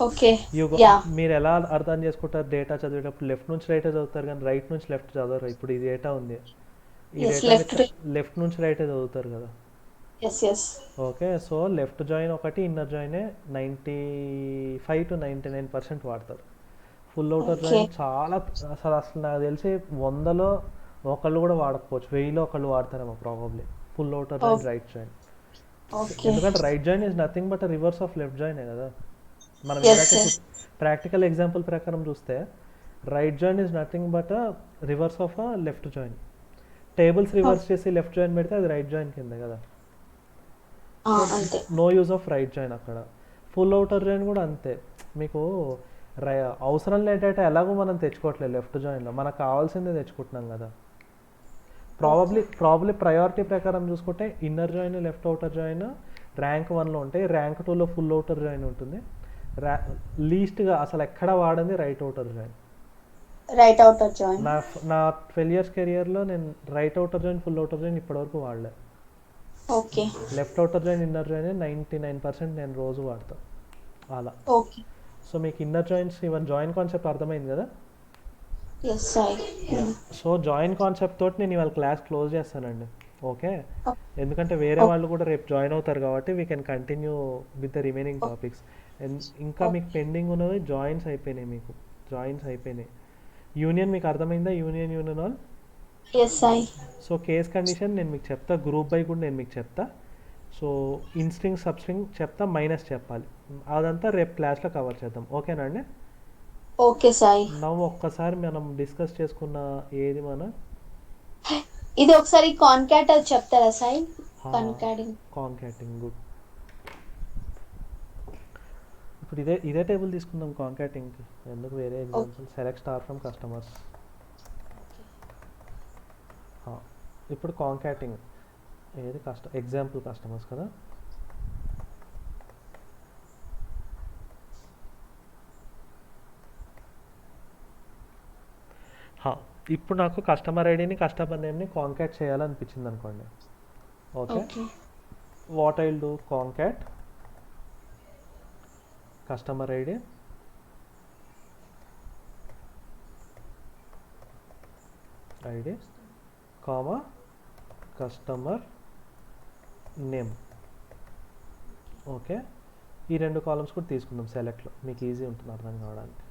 ఓకే. మీరు ఎలా అర్థం చేసుకుంటారు? డేటా చదివేటప్పుడు లెఫ్ట్ నుంచి రైటే చదువుతారు కానీ రైట్ నుంచి లెఫ్ట్ చదవరు. ఇప్పుడు ఈ డేటా ఉంది, ఈ డేటా లెఫ్ట్ నుంచి రైటే చదువుతారు కదా. ఓకే. సో లెఫ్ట్ జాయిన్ ఒకటి, ఇన్నర్ జాయినే 95 to 99% వాడతారు. ఫుల్ అవుటర్ జాయిన్ చాలా, అసలు నాకు తెలిసి 100లో ఒకళ్ళు కూడా వాడకపోవచ్చు, 1000లో ఒకళ్ళు వాడతారేమో probably full outer join, right join. ఎందుకంటే right join is nothing but reverse of left జాయినే కదా. మనం ప్రాక్టికల్ ఎగ్జాంపుల్ ప్రకారం చూస్తే right join is nothing but reverse of left join. Tables reverse చేసి లెఫ్ట్ జాయిన్ పెడితే అది రైట్ జాయిన్ కింద కదా. No use of right join అక్కడ. ఫుల్ అవుటర్ జాయిన్ కూడా అంతే. మీకు అవసరం లేని డేటా ఎలాగో మనం తెచ్చుకోవట్లేదు లెఫ్ట్ జాయిన్లో, మనకు కావాల్సిందే తెచ్చుకుంటున్నాం కదా. ప్రాబబ్లీ ప్రయారిటీ ప్రకారం చూసుకుంటే inner join, left outer join rank 1లో ఉంటాయి, ర్యాంక్ 2లో ఫుల్ అవుటర్ జాయిన్ ఉంటుంది. లీస్ట్గా అసలు ఎక్కడ వాడింది రైట్ అవుటర్ జాయిన్. నా 12 years కెరియర్లో నేను right outer join, full outer join ఇప్పటివరకు వాడలే. Left outer join, inner join 99% నేను రోజు వాడతాను అలా. సో మీకు inner joins, even join concept అర్థమైంది కదా. సో జాయిన్ కాన్సెప్ట్ తోటి నేను ఇవాళ క్లాస్ క్లోజ్ చేస్తానండి, ఓకే? ఎందుకంటే వేరే వాళ్ళు కూడా రేపు జాయిన్ అవుతారు కాబట్టి we can continue with the remaining topics. ఇంకా మీకు పెండింగ్ ఉన్నవి జాయిన్స్ అయిపోయినాయి, మీకు జాయిన్స్ అయిపోయినాయి. యూనియన్ మీకు అర్థమైందా? Union all. So case condition నేను మీకు చెప్తా, గ్రూప్ బై కూడా నేను మీకు చెప్తా. సో ఇన్స్ట్రింగ్, సబ్స్ట్రింగ్ చెప్తా, మైనస్ చెప్పాలి, అదంతా రేపు క్లాస్లో కవర్ చేద్దాం, ఓకేనా అండి? ఓకే సాయి. నవ్వు ఒక్కసారి మనం డిస్కస్ చేసుకున్న ఏది మన ఇది ఒకసారి కాన్కాట్ అది చెప్తారా సాయి? కాన్కాటింగ్. కాంకాటింగ్ గుడ్. ఇప్పుడు ఇదే టేబుల్ తీసుకుందాం కాంకాటింగ్కి, ఎందుకు వేరే example. Select star from customers. ఇప్పుడు కాంకాటింగ్ ఏది ఎగ్జాంపుల్ కస్టమర్స్ కదా. ఇప్పుడు నాకు కస్టమర్ ఐడిని కస్టమర్ నేమ్ని కాంకాట్ చేయాలనిపించింది అనుకోండి. Okay, okay what I will do, కాంకాట్ customer ID comma customer name. Okay, ఈ 2 కాలమ్స్ కూడా తీసుకుందాం సెలెక్ట్లో, మీకు ఈజీ ఉంటుంది అర్థం కావడానికి.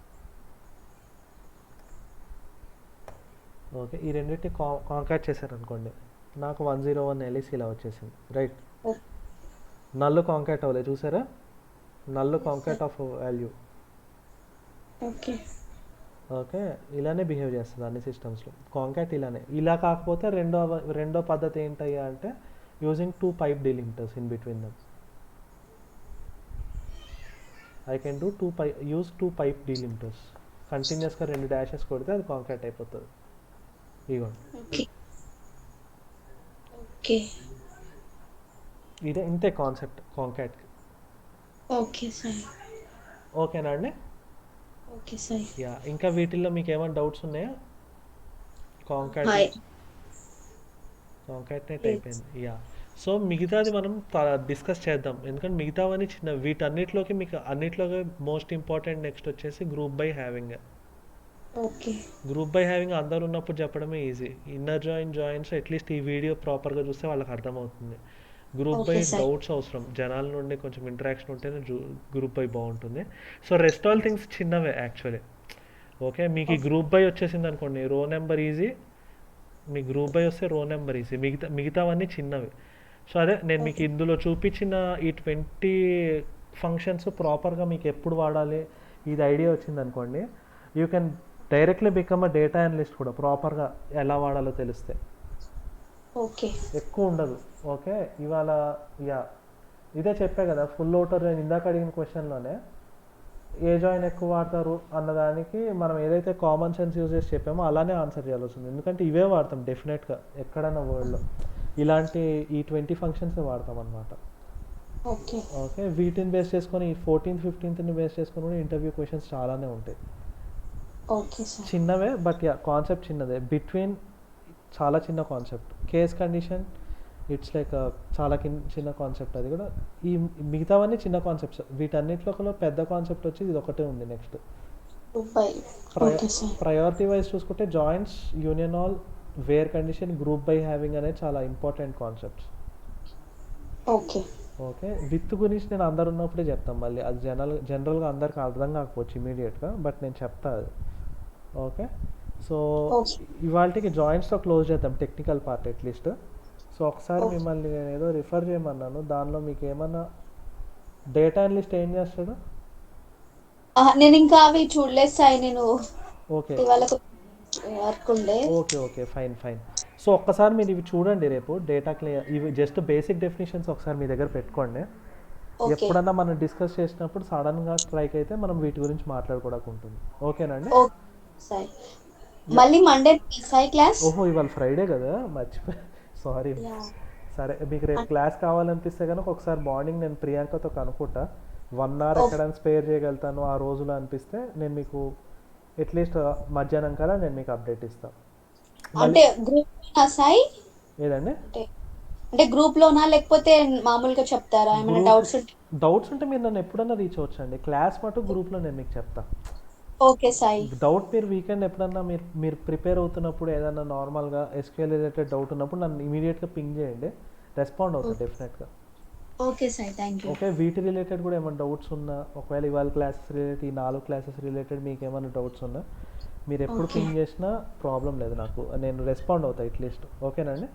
ఓకే, ఈ రెండింటిని కాంకాట్ చేశారనుకోండి, నాకు 101 ఎల్ఈసి ఇలా వచ్చేసింది, రైట్. నల్లు కాంకాట్ అవ్వలేదు చూసారా, null concat of value. Okay okay, ఇలానే బిహేవ్ చేస్తుంది అన్ని సిస్టమ్స్లో కాంకాట్ ఇలానే. ఇలా కాకపోతే రెండో పద్ధతి ఏంటయ్యా అంటే using 2 pipe delimiters in between them. I can do use 2 pipe delimiters. కంటిన్యూస్గా 2 డాషెస్ కొడితే అది కాంకాట్ అయిపోతుంది. ఇదిగోండి, ఓకే ఓకే ఇంతే కాన్సెప్ట్ కాంకాట్కి. ఓకే సాయి. ఓకేనా అండి. ఓకే సాయి. యా, ఇంకా వీటిల్లో మీకు ఏమైనా డౌట్స్ ఉన్నాయా? కాంకాట్ నెట్ అయిపోయింది. యా, సో మిగతాది మనం డిస్కస్ చేద్దాం, ఎందుకంటే మిగతావన్నీ చిన్న. వీటన్నిటిలోకి మీకు అన్నిట్లోకి మోస్ట్ ఇంపార్టెంట్ నెక్స్ట్ వచ్చేసి group by having. Okay group by having అందరు ఉన్నప్పుడు చెప్పడమే ఈజీ. ఇన్నర్ జాయిన్స్ అట్లీస్ట్ ఈ వీడియో ప్రాపర్గా చూస్తే వాళ్ళకి అర్థమవుతుంది. గ్రూప్ బై డౌట్స్ అవసరం, జనాల నుండి కొంచెం ఇంటరాక్షన్ ఉంటేనే గ్రూప్ బై బాగుంటుంది. సో రెస్ట్ ఆల్ థింగ్స్ చిన్నవే యాక్చువల్లీ. ఓకే, మీకు ఈ గ్రూప్ బై వచ్చేసింది అనుకోండి, రో నెంబర్ ఈజీ. మీ గ్రూప్ బై వస్తే రో నెంబర్ ఈజీ, మిగతావన్నీ చిన్నవి. సో అదే నేను మీకు ఇందులో చూపించిన ఈ 20 ఫంక్షన్స్ ప్రాపర్గా మీకు ఎప్పుడు వాడాలి ఇది ఐడియా వచ్చింది అనుకోండి, you can directly become a data analyst కూడా, ప్రాపర్గా ఎలా వాడాలో తెలిస్తే. ఓకే, ఎక్కువ ఉండదు. ఓకే, ఇవాళ ఇదే చెప్పే కదా ఫుల్ అవుటర్. నేను ఇందాక అడిగిన క్వశ్చన్లోనే ఏ జాయిన్ ఎక్కువ వాడతారు అన్నదానికి మనం ఏదైతే కామన్ సెన్స్ యూజ్ చేసి చెప్పామో అలానే ఆన్సర్ చేయాల్సి వస్తుంది, ఎందుకంటే ఇవే వాడతాం డెఫినెట్గా ఎక్కడైనా వరల్డ్లో. ఇలాంటి ఈ 20 ఫంక్షన్స్ వాడతాం అనమాట. ఓకే ఓకే, వీటిని బేస్ చేసుకొని 14th 15th బేస్ చేసుకొని కూడా ఇంటర్వ్యూ క్వశ్చన్స్ చాలానే ఉంటాయి. Okay sir. చిన్నవే బట్ కాన్సెప్ట్ చిన్నదే. బిట్వీన్ చాలా చిన్న concept. Case condition it's like చాలా చిన్న కాన్సెప్ట్, అది కూడా. ఈ మిగతావన్నీ చిన్న కాన్సెప్ట్స్. వీటన్నిటిలో పెద్ద కాన్సెప్ట్ వచ్చి ఇది ఒకటే ఉంది నెక్స్ట్. ప్రయారిటీ వైజ్ చూసుకుంటే joints, union all, where condition, group by having అనేది చాలా important concepts. Okay okay, with గురించి నేను అందరు ఉన్నప్పుడే చెప్తాను మళ్ళీ. అది జనరల్గా అందరికి అర్థం కాకపోవచ్చు ఇమీడియట్గా, బట్ నేను చెప్తా అది. ఓకే, సో ఇవాళకి జాయింట్స్తో క్లోజ్ చేద్దాం టెక్నికల్ పార్ట్ అట్లీస్ట్. సో ఒకసారి మిమ్మల్ని నేను ఏదో రిఫర్ చేయమన్నాను, దానిలో మీకు ఏమన్నా డేటా అనలిస్ట్ ఏం చేస్తాడు? నేను ఇంకా అవి చూడలేదు సాయి, నేను ఓకే వర్క్ ఉండే. Okay okay fine. సో ఒక్కసారి మీరు ఇవి చూడండి రేపు, డేటా క్లియర్. ఇవి జస్ట్ బేసిక్ డెఫినేషన్స్ ఒకసారి మీ దగ్గర పెట్టుకోండి. ఎప్పుడన్నా మనం డిస్కస్ చేసినప్పుడు సడన్గా స్ట్రైక్ అయితే మనం వీటి గురించి మాట్లాడుకోవడానికి ఉంటుంది. ఓకేనండి. మళ్ళీ మండే సాయి క్లాస్. ఓహో, ఇవాళ ఫ్రైడే కదా, మర్చిపోయి, సారీ. సరే, మీకు రేపు క్లాస్ కావాలనిపిస్తే కనుక ఒకసారి మార్నింగ్ నేను ప్రియాంకతో కనుక్కుంటా, 1 hour ఎక్కడైనా స్పేర్ చేయగలుగుతాను ఆ రోజులో అనిపిస్తే నేను మీకు అట్లీస్ట్ మధ్యాహ్నం కల్లా నేను మీకు అప్డేట్ ఇస్తాను. అంటే గ్రూప్ సాయి ఏదండి? అంటే గ్రూప్ లోనా లేకపోతే మామూలుగా చెప్తారా? ఏమైనా డౌట్స్ ఉంటే మీరు నన్ను ఎప్పుడన్నా రీచ్ అవ్వచ్చండి. క్లాస్ మటు గ్రూప్లో నేను మీకు చెప్తా. ఓకే సాయి. డౌట్ మీరు వీకెండ్ ఎప్పుడన్నా మీరు ప్రిపేర్ అవుతున్నప్పుడు ఏదన్నా నార్మల్గా ఎస్క్యూఎల్ రిలేటెడ్ డౌట్ ఉన్నప్పుడు నన్ను ఇమీడియట్గా పింగ్ చేయండి, రెస్పాండ్ అవుతుంది డెఫినెట్గా. Okay Sai, thank you. Okay, వీటి రిలేటెడ్ కూడా ఏమైనా డౌట్స్ ఉన్నా, ఒకవేళ ఇవాళ క్లాసెస్ రిలేటెడ్, ఈ 4 క్లాసెస్ రిలేటెడ్ మీకు ఏమైనా డౌట్స్ ఉన్నా మీరు ఎప్పుడు పింగ్ చేసినా ప్రాబ్లం లేదు, నాకు నేను రెస్పాండ్ అవుతాను అట్లీస్ట్. ఓకేనండి.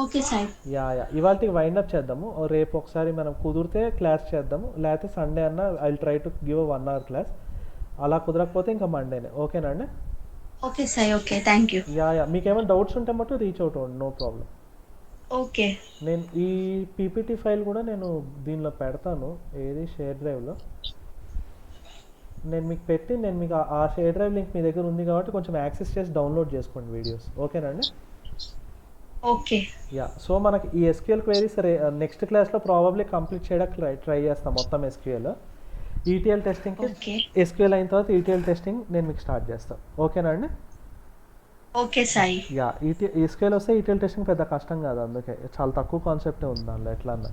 ఓకే సాయి. ఇవాళకి వైండ్ అప్ చేద్దాము. రేపు ఒకసారి మనం కుదిరితే క్లాస్ చేద్దాము, లేకపోతే సండే అన్న I will try to give 1 hour class. అలా కుదరకపోతే ఇంకా మండేనే. ఓకేనండి. Okay Sai, okay, thank you. Yeah మీకు ఏమైనా డౌట్స్ ఉంటే మటు రీచ్ అవుట్ అవ్వండి, నో ప్రాబ్లం. ఓకే. నేను ఈ పీపీటీ ఫైల్ కూడా నేను దీనిలో పెడతాను, ఏది షేర్ డ్రైవ్లో. నేను మీకు పెట్టి నేను మీకు ఆ షేర్ డ్రైవ్ లింక్ మీ దగ్గర ఉంది కాబట్టి కొంచెం యాక్సెస్ చేసి డౌన్లోడ్ చేసుకోండి వీడియోస్, ఓకేనండి. ఓకే. యా సో మనకి ఈ ఎస్క్యూఎల్ క్వైరీస్ నెక్స్ట్ క్లాస్లో ప్రాబబ్లీ కంప్లీట్ చేయడానికి ట్రై చేస్తాం మొత్తం ఎస్క్యూఎల్. ఈటీఎల్ టెస్టింగ్కి ఓకే. ఎస్క్యూఎల్ అయిన తర్వాత ఈటీఎల్ టెస్టింగ్ నేను మీకు స్టార్ట్ చేస్తాను, ఓకేనా అండి. ఓకే సాయి. యా ఎస్క్యూఎల్ వస్తే ఈటీఎల్ టెస్టింగ్ పెద్ద కష్టం కాదు, అందుకే చాలా తక్కువ కాన్సెప్టే ఉంది దానిలో ఎట్లా అన్న.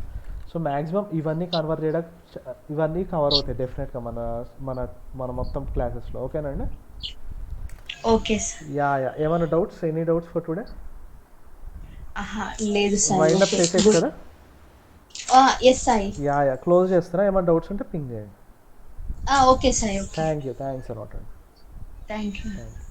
సో మ్యాక్సిమం ఇవన్నీ కన్వర్ చేయడానికి ఇవన్నీ కవర్ అవుతాయి డెఫినెట్గా మన మన మన మొత్తం క్లాసెస్లో, ఓకేనండి. Okay sir. యా ఏమైనా doubts, any doubts for today? ఆహా, లేదు సాయి. వైండ్ అప్ చేసేది కదా. ఎస్ సాయి. యా క్లోజ్ చేస్తారా, ఏమైనా డౌట్స్ ఉంటే పింగ్ చేయండి. Okay Sai, okay. Thanks a lot అండి. Thank you. Thank you.